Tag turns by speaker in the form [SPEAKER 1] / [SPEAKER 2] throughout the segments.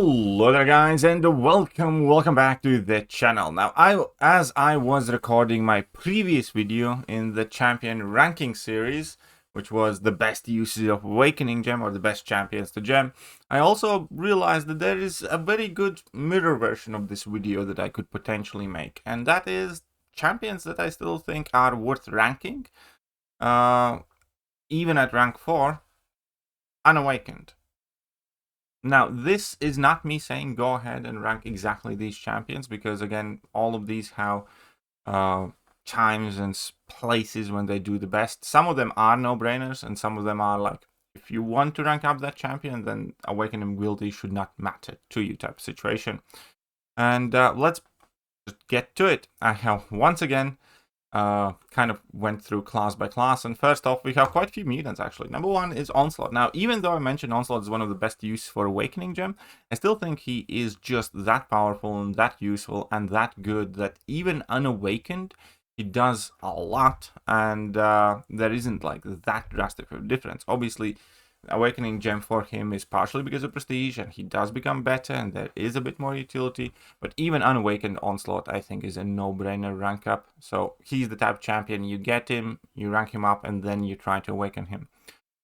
[SPEAKER 1] Hello there guys, and welcome back to the channel. Now as I was recording my previous video in the champion ranking series, which was the best uses of awakening gem or the best champions to gem, I also realized that there is a very good mirror version of this video that I could potentially make, and that is champions that I still think are worth ranking, even at rank 4, unawakened. Now, this is not me saying go ahead and rank exactly these champions, because again, all of these have times and places when they do the best. Some of them are no-brainers, and some of them are like, if you want to rank up that champion, then awakening ability should not matter to you type of situation. And let's just get to it. I have once again kind of went through class by class, and first off we have quite a few mutants actually. Number one is Onslaught. Now, even though I mentioned Onslaught is one of the best uses for awakening gem, I still think he is just that powerful and that useful and that good that even unawakened he does a lot, and there isn't like that drastic of a difference. Obviously awakening gem for him is partially because of prestige, and he does become better and there is a bit more utility, but even unawakened Onslaught I think is a no-brainer rank up. So he's the type of champion you get him, you rank him up, and then you try to awaken him.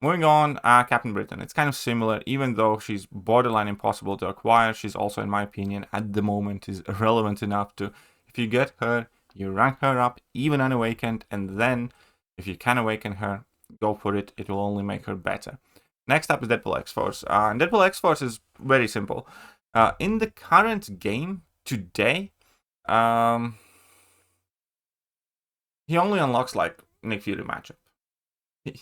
[SPEAKER 1] Moving on, Captain Britain. It's kind of similar, even though she's borderline impossible to acquire. She's also, in my opinion, at the moment is relevant enough to, if you get her, you rank her up even unawakened, and then if you can awaken her, go for it. It will only make her better. Next up is Deadpool X-Force. And Deadpool X-Force is very simple. In the current game today, he only unlocks like Nick Fury matchup.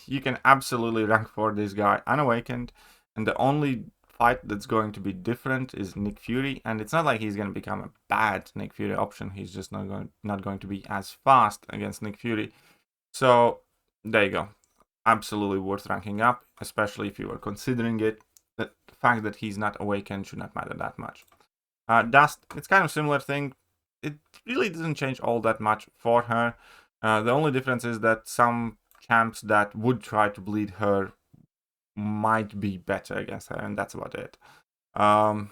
[SPEAKER 1] You can absolutely rank for this guy unawakened, and the only fight that's going to be different is Nick Fury, and it's not like he's going to become a bad Nick Fury option. He's just not going to be as fast against Nick Fury. So there you go. Absolutely worth ranking up, especially if you are considering it. The fact that he's not awakened should not matter that much. Dust, it's kind of similar thing. It really doesn't change all that much for her. The only difference is that some champs that would try to bleed her might be better against her, and that's about it. Other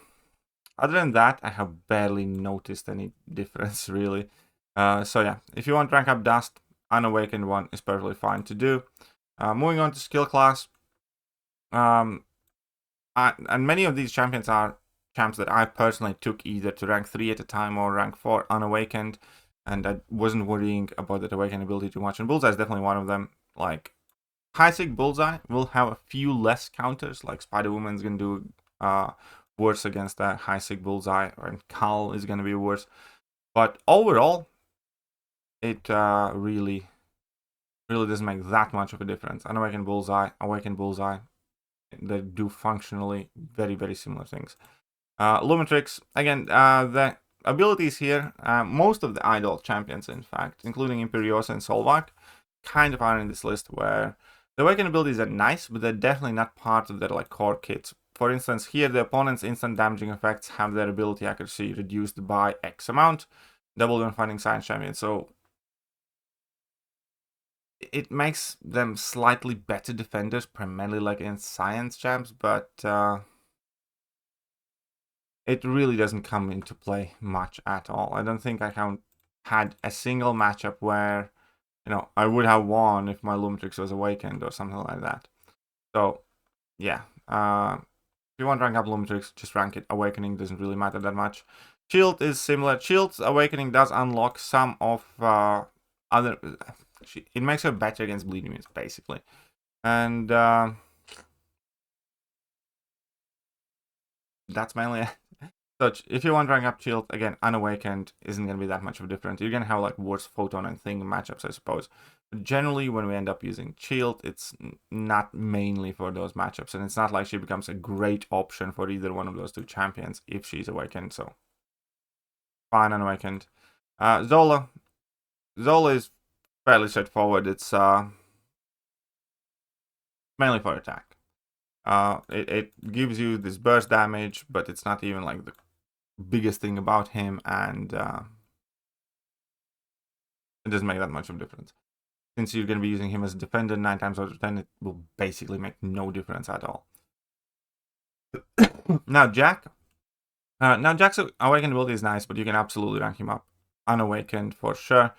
[SPEAKER 1] than that, I have barely noticed any difference really. So yeah, if you want to rank up Dust, unawakened one is perfectly fine to do. Moving on to skill class, and many of these champions are champs that I personally took either to rank 3 at a time or rank 4 unawakened, and I wasn't worrying about that awakened ability too much, and Bullseye is definitely one of them. Like, high sig Bullseye will have a few less counters, like Spider-Woman's gonna do worse against a high sig Bullseye, and Kal is gonna be worse, but overall it really doesn't make that much of a difference. Unawakened Bullseye, awakened Bullseye, they do functionally very, very similar things. Lumitrix, again, the abilities here, most of the idol champions, in fact, including Imperiosa and Solvak, kind of are in this list where the awakened abilities are nice, but they're definitely not part of their like core kits. For instance, here the opponent's instant damaging effects have their ability accuracy reduced by X amount, double when fighting science champions, so it makes them slightly better defenders, primarily like in science champs, but it really doesn't come into play much at all. I don't think I have had a single matchup where, you know, I would have won if my Lumitrix was awakened or something like that. So yeah, if you want to rank up Lumitrix, just rank it. Awakening doesn't really matter that much. Shield is similar. Shield's awakening does unlock some of other. It makes her better against bleeding units, basically. And that's mainly it. So if you want to rank up Shield, again, unawakened isn't going to be that much of a difference. You're going to have like worse photon and thing matchups, I suppose. But generally, when we end up using Shield, it's not mainly for those matchups. And it's not like she becomes a great option for either one of those two champions if she's awakened. So fine, unawakened. Zola. Zola is fairly straightforward. It's mainly for attack. It gives you this burst damage, but it's not even like the biggest thing about him, and it doesn't make that much of a difference. Since you're going to be using him as a defender 9 times out of 10, it will basically make no difference at all. Now, Jack, Now Jack's Awakened ability is nice, but you can absolutely rank him up Unawakened for sure,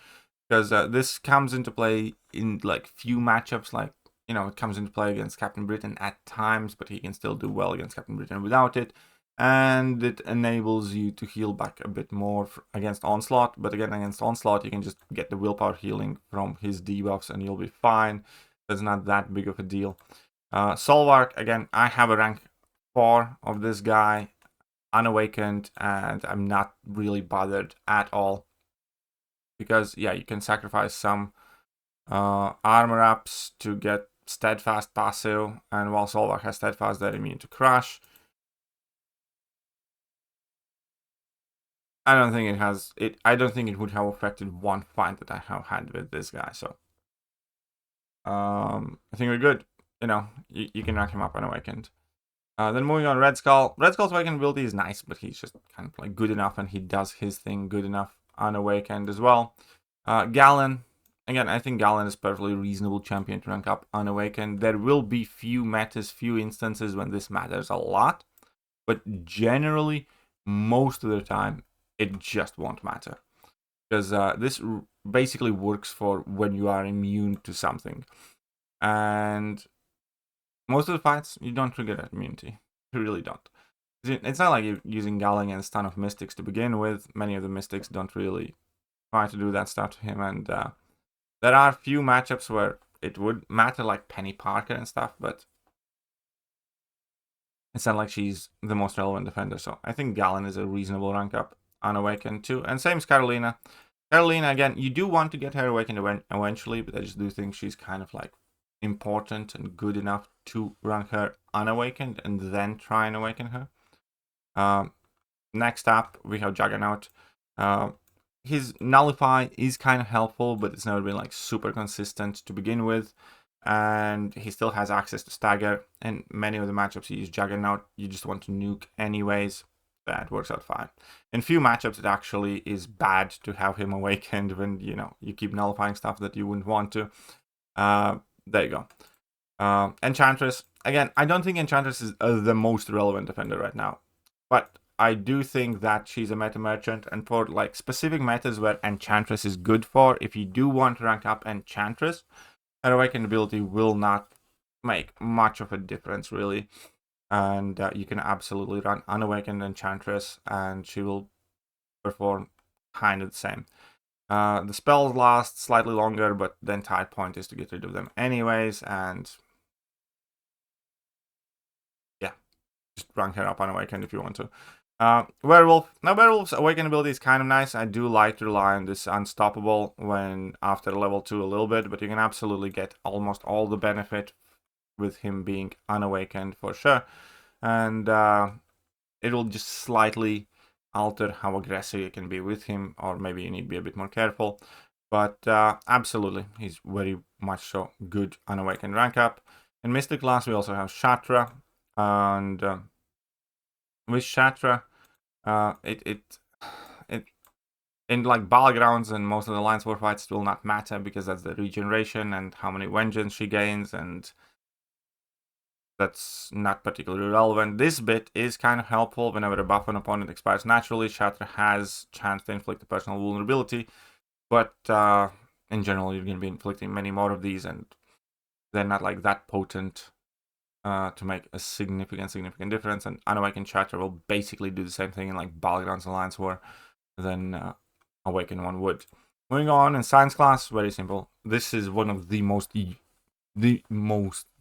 [SPEAKER 1] because this comes into play in like few matchups. Like, you know, it comes into play against Captain Britain at times, but he can still do well against Captain Britain without it. And it enables you to heal back a bit more against Onslaught. But again, against Onslaught, you can just get the willpower healing from his debuffs and you'll be fine. It's not that big of a deal. Solvark, again, I have a rank 4 of this guy, Unawakened, and I'm not really bothered at all. Because, yeah, you can sacrifice some armor ups to get Steadfast passive, and while Solvark has Steadfast, they're immune to Crush. I don't think it would have affected one fight that I have had with this guy, so I think we're good. You know, you can rank him up Unawakened. Then moving on, Red Skull. Red Skull's Awakened ability is nice, but he's just kind of like good enough, and he does his thing good enough Unawakened as well. Galen. Again, I think Galen is perfectly reasonable champion to rank up Unawakened. There will be few instances when this matters a lot, but generally, most of the time, it just won't matter. Because this basically works for when you are immune to something. And most of the fights, you don't trigger that immunity. You really don't. It's not like you're using Galen against a ton of Mystics to begin with. Many of the Mystics don't really try to do that stuff to him. And there are few matchups where it would matter, like Penny Parker and stuff, but it's not like she's the most relevant defender. So I think Galen is a reasonable rank up Unawakened too. And same as Carolina. Carolina, again, you do want to get her Awakened eventually, but I just do think she's kind of like important and good enough to rank her Unawakened and then try and awaken her. Next up, we have Juggernaut. His Nullify is kind of helpful, but it's never been like super consistent to begin with. And he still has access to Stagger. And many of the matchups you use Juggernaut, you just want to nuke anyways. That works out fine. In few matchups, it actually is bad to have him Awakened when, you know, you keep nullifying stuff that you wouldn't want to. There you go. Enchantress. Again, I don't think Enchantress is the most relevant defender right now. But I do think that she's a meta merchant, and for like specific metas where Enchantress is good for, if you do want to rank up Enchantress, her Awakened ability will not make much of a difference really. And you can absolutely run Unawakened Enchantress and she will perform kind of the same. The spells last slightly longer, but the entire point is to get rid of them anyways, and yeah, just rank her up Unawakened if you want to. Werewolf. Now, Werewolf's Awakened ability is kind of nice. I do like to rely on this Unstoppable when after level 2 a little bit, but you can absolutely get almost all the benefit with him being Unawakened for sure. And it will just slightly alter how aggressive you can be with him, or maybe you need to be a bit more careful. But absolutely, he's very much so good Unawakened rank up. In Mystic class, we also have Shatra, and with Shatra, it in like battlegrounds and most of the Alliance War fights will not matter because that's the regeneration and how many vengeance she gains, and that's not particularly relevant. This bit is kind of helpful whenever a buff on opponent expires naturally. Shatra has chance to inflict a personal vulnerability, but in general you're going to be inflicting many more of these, and they're not like that potent to make a significant difference. And Unawakened Shatra will basically do the same thing in like Battlegrounds Alliance War than Awakened one would. Moving on in Science class, very simple. This is one of the most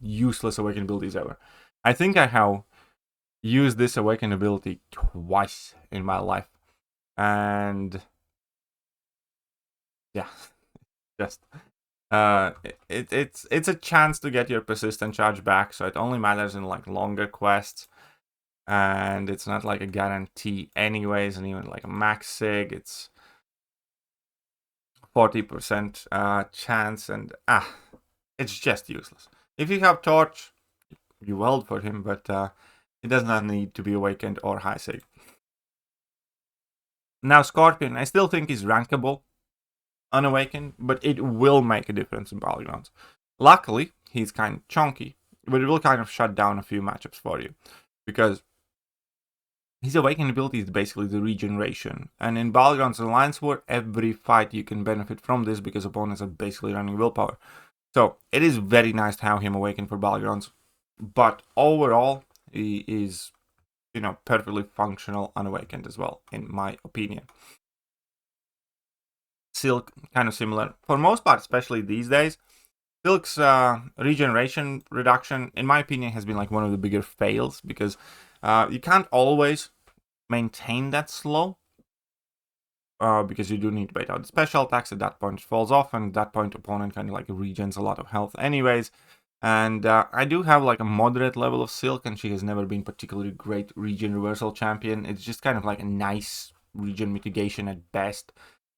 [SPEAKER 1] useless Awakened abilities ever. I think I have used this Awakened ability twice in my life, and yeah, just it's a chance to get your persistent charge back, so it only matters in like longer quests, and it's not like a guarantee anyways. And even like a max sig, it's 40% chance, and it's just useless. If you have Torch, you weld for him, but it does not need to be Awakened or high sig. Now Scorpion, I still think is rankable Unawakened, but it will make a difference in Battlegrounds. Luckily, he's kind of chunky, but it will kind of shut down a few matchups for you, because his awakened ability is basically the regeneration. And in Battlegrounds Alliance War, every fight you can benefit from this because opponents are basically running willpower. So it is very nice to have him awakened for Battlegrounds. But overall, he is, you know, perfectly functional unawakened as well, in my opinion. Silk, kind of similar. For most part, especially these days, Silk's regeneration reduction, in my opinion, has been like one of the bigger fails because you can't always maintain that slow because you do need to bait out the special attacks. At that point, it falls off, and at that point, opponent kind of like regens a lot of health anyways. And I do have like a moderate level of Silk, and she has never been particularly great regen reversal champion. It's just kind of like a nice regen mitigation at best.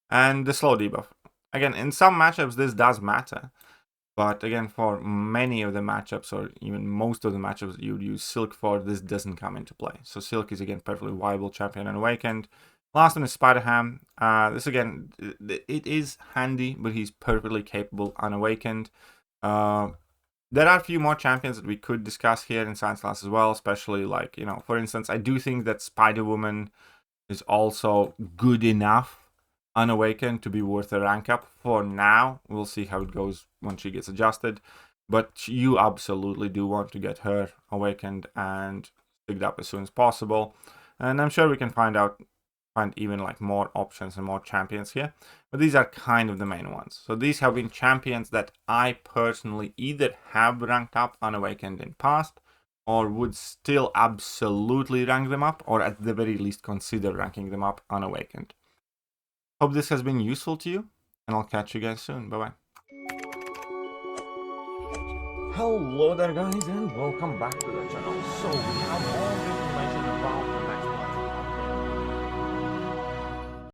[SPEAKER 1] And the slow debuff. Again, in some matchups, this does matter. But again, for many of the matchups, or even most of the matchups you would use Silk for, this doesn't come into play. So Silk is, again, perfectly viable champion and awakened. Last one is Spider-Ham. This, again, it is handy, but he's perfectly capable unawakened. There are a few more champions that we could discuss here in Science Class as well, especially, like, you know, for instance, I do think that Spider-Woman is also good enough unawakened to be worth a rank up for now. We'll see how it goes when she gets adjusted, but you absolutely do want to get her awakened and picked up as soon as possible. And I'm sure we can find even like more options and more champions here, but these are kind of the main ones. So these have been champions that I personally either have ranked up unawakened in past, or would still absolutely rank them up, or at the very least consider ranking them up unawakened. Hope this has been useful to you, and I'll catch you guys soon. Bye-bye. Hello there, guys, and welcome back to the channel. So we